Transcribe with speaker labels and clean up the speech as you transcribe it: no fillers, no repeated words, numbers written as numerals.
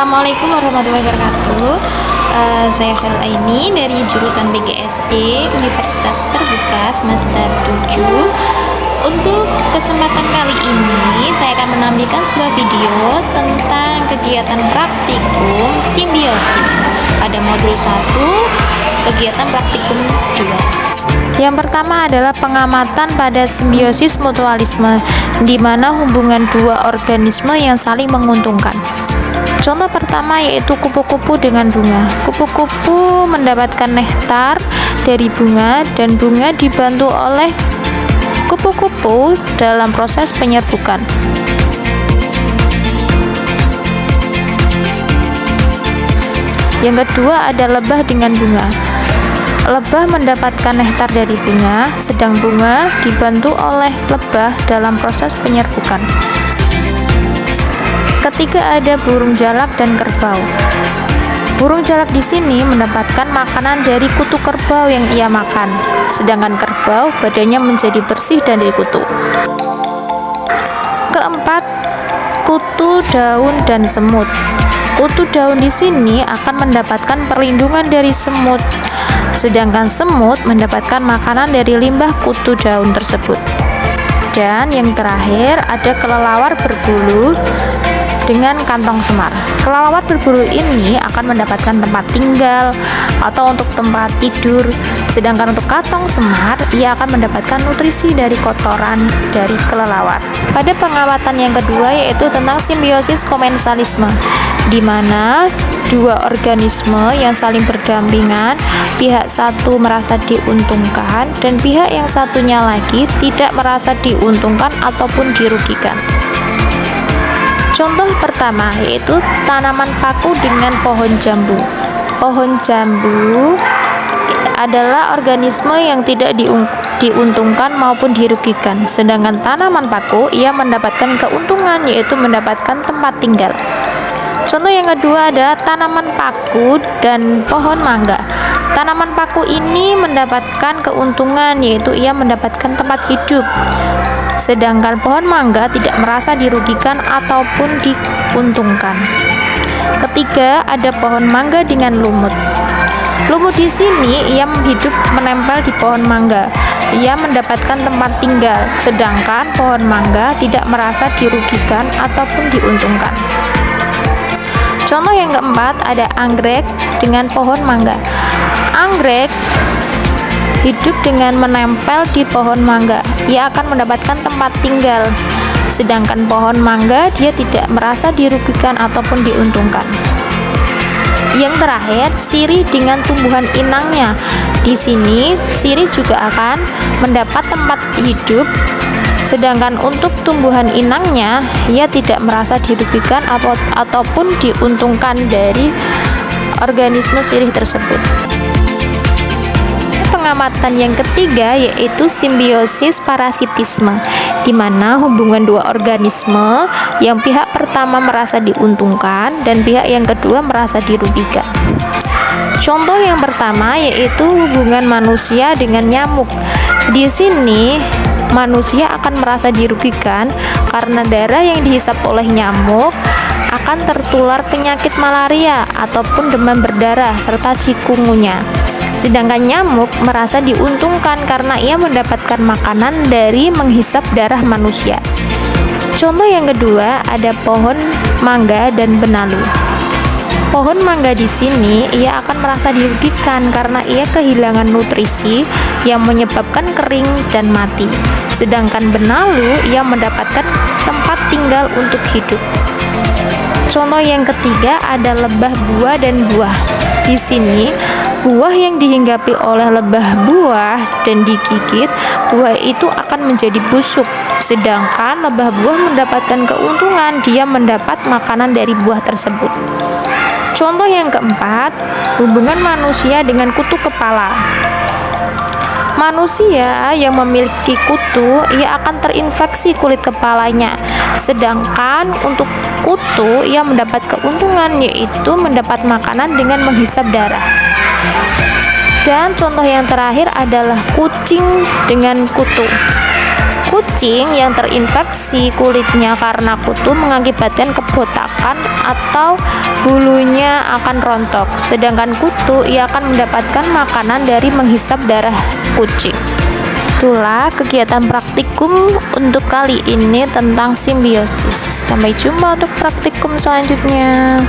Speaker 1: Assalamualaikum warahmatullahi wabarakatuh. Saya Khairul Aini dari jurusan BGSD Universitas Terbuka semester 7. Untuk kesempatan kali ini saya akan menampilkan sebuah video tentang kegiatan praktikum simbiosis pada modul 1, kegiatan praktikum 2. Yang pertama adalah pengamatan pada simbiosis mutualisme, di mana hubungan dua organisme yang saling menguntungkan. Contoh pertama yaitu kupu-kupu dengan bunga. Kupu-kupu mendapatkan nektar dari bunga dan bunga dibantu oleh kupu-kupu dalam proses penyerbukan. Yang kedua ada lebah dengan bunga. Lebah mendapatkan nektar dari bunga, sedang bunga dibantu oleh lebah dalam proses penyerbukan. Ketiga ada burung jalak dan kerbau. Burung jalak di sini mendapatkan makanan dari kutu kerbau yang ia makan, sedangkan kerbau badannya menjadi bersih dari kutu. Keempat, kutu daun dan semut. Kutu daun di sini akan mendapatkan perlindungan dari semut, sedangkan semut mendapatkan makanan dari limbah kutu daun tersebut. Dan yang terakhir ada kelelawar berbulu dengan kantong semar. Kelelawar berbulu ini akan mendapatkan tempat tinggal atau untuk tempat tidur, sedangkan untuk kantong semar ia akan mendapatkan nutrisi dari kotoran dari kelelawar. Pada pengamatan yang kedua yaitu tentang simbiosis komensalisme, di mana dua organisme yang saling berdampingan, pihak satu merasa diuntungkan dan pihak yang satunya lagi tidak merasa diuntungkan ataupun dirugikan. Contoh pertama yaitu tanaman paku dengan pohon jambu. Pohon jambu adalah organisme yang tidak diuntungkan maupun dirugikan, sedangkan tanaman paku ia mendapatkan keuntungan yaitu mendapatkan tempat tinggal. Contoh yang kedua ada tanaman paku dan pohon mangga. Tanaman paku ini mendapatkan keuntungan yaitu ia mendapatkan tempat hidup, sedangkan pohon mangga tidak merasa dirugikan ataupun diuntungkan. Ketiga ada pohon mangga dengan lumut. Lumut di sini ia hidup menempel di pohon mangga. Ia mendapatkan tempat tinggal, sedangkan pohon mangga tidak merasa dirugikan ataupun diuntungkan. Contoh yang keempat ada anggrek dengan pohon mangga. Anggrek hidup dengan menempel di pohon mangga. Ia akan mendapatkan tempat tinggal, sedangkan pohon mangga dia tidak merasa dirugikan ataupun diuntungkan. Yang terakhir, sirih dengan tumbuhan inangnya. Di sini sirih juga akan mendapat tempat hidup, sedangkan untuk tumbuhan inangnya ia tidak merasa dirugikan ataupun diuntungkan dari organisme sirih tersebut. Pengamatan yang ketiga yaitu simbiosis parasitisme, di mana hubungan dua organisme yang pihak pertama merasa diuntungkan dan pihak yang kedua merasa dirugikan. Contoh yang pertama yaitu hubungan manusia dengan nyamuk. Di sini manusia akan merasa dirugikan karena darah yang dihisap oleh nyamuk akan tertular penyakit malaria ataupun demam berdarah serta cikungunya. Sedangkan nyamuk merasa diuntungkan karena ia mendapatkan makanan dari menghisap darah manusia. Contoh yang kedua ada pohon mangga dan benalu. Pohon mangga di sini ia akan merasa dirugikan karena ia kehilangan nutrisi yang menyebabkan kering dan mati. Sedangkan benalu ia mendapatkan tempat tinggal untuk hidup. Contoh yang ketiga ada lebah buah dan buah. Di sini buah yang dihinggapi oleh lebah buah dan digigit, buah itu akan menjadi busuk. Sedangkan lebah buah mendapatkan keuntungan, dia mendapat makanan dari buah tersebut. Contoh yang keempat, hubungan manusia dengan kutu kepala. Manusia yang memiliki kutu, ia akan terinfeksi kulit kepalanya. Sedangkan untuk kutu, ia mendapat keuntungan yaitu mendapat makanan dengan menghisap darah. Dan contoh yang terakhir adalah kucing dengan kutu. Kucing yang terinfeksi kulitnya karena kutu mengakibatkan kebotakan atau bulunya akan rontok. Sedangkan kutu ia akan mendapatkan makanan dari menghisap darah kucing. Itulah kegiatan praktikum untuk kali ini tentang simbiosis. Sampai jumpa untuk praktikum selanjutnya.